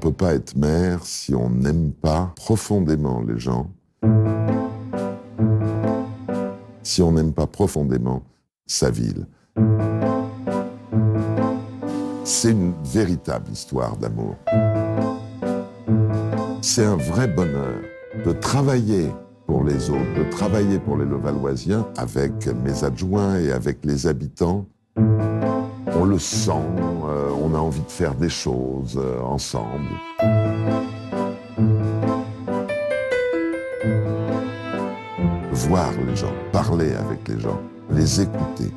peut pas être maire si on n'aime pas profondément les gens, si on n'aime pas profondément sa ville. C'est une véritable histoire d'amour. C'est un vrai bonheur de travailler pour les autres, de travailler pour les Levalloisiens avec mes adjoints et avec les habitants. On le sent, on a envie de faire des choses ensemble. Voir les gens, parler avec les gens, les écouter.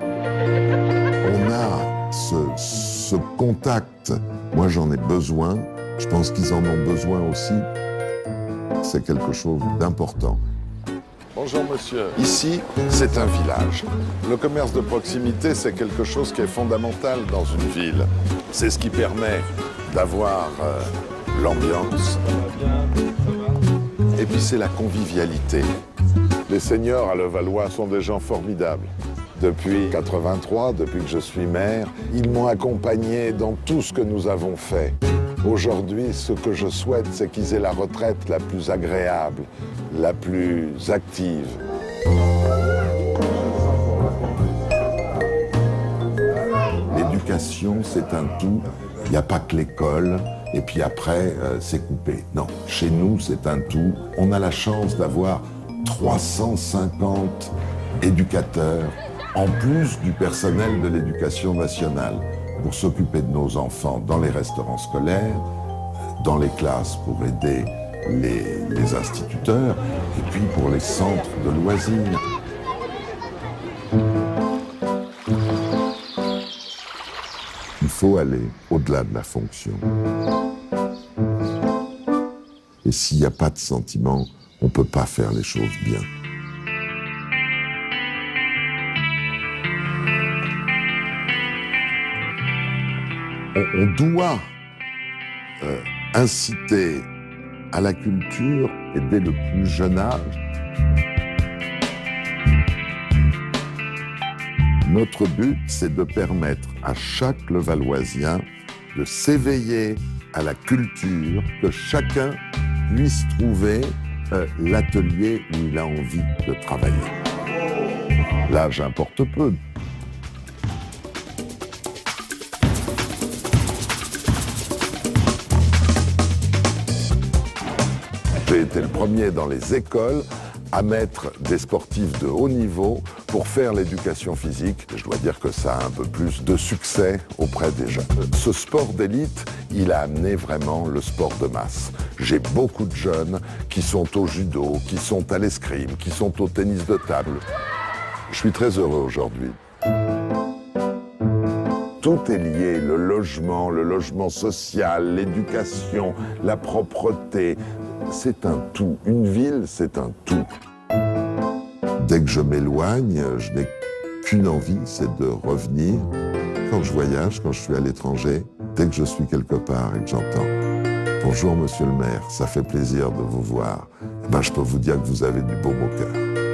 On a ce contact. Moi, j'en ai besoin. Je pense qu'ils en ont besoin aussi. C'est quelque chose d'important. Bonjour monsieur. Ici, c'est un village. Le commerce de proximité, c'est quelque chose qui est fondamental dans une ville. C'est ce qui permet d'avoir l'ambiance. Et puis c'est la convivialité. Les seniors à Levallois sont des gens formidables. Depuis 83, depuis que je suis maire, ils m'ont accompagné dans tout ce que nous avons fait. Aujourd'hui, ce que je souhaite, c'est qu'ils aient la retraite la plus agréable, la plus active. L'éducation, c'est un tout. Il n'y a pas que l'école, et puis après, c'est coupé. Non, chez nous, c'est un tout. On a la chance d'avoir 350 éducateurs, en plus du personnel de l'éducation nationale, pour s'occuper de nos enfants dans les restaurants scolaires, dans les classes pour aider les instituteurs, et puis pour les centres de loisirs. Il faut aller au-delà de la fonction. Et s'il n'y a pas de sentiment, on ne peut pas faire les choses bien. On doit inciter à la culture, et dès le plus jeune âge. Notre but, c'est de permettre à chaque Levalloisien de s'éveiller à la culture, que chacun puisse trouver l'atelier où il a envie de travailler. L'âge importe peu. J'ai été le premier dans les écoles à mettre des sportifs de haut niveau pour faire l'éducation physique. Je dois dire que ça a un peu plus de succès auprès des jeunes. Ce sport d'élite, il a amené vraiment le sport de masse. J'ai beaucoup de jeunes qui sont au judo, qui sont à l'escrime, qui sont au tennis de table. Je suis très heureux aujourd'hui. Tout est lié, le logement social, l'éducation, la propreté. C'est un tout. Une ville, c'est un tout. Dès que je m'éloigne, je n'ai qu'une envie, c'est de revenir. Quand je voyage, quand je suis à l'étranger, dès que je suis quelque part et que j'entends « Bonjour, monsieur le maire, ça fait plaisir de vous voir », je peux vous dire que vous avez du baume au cœur.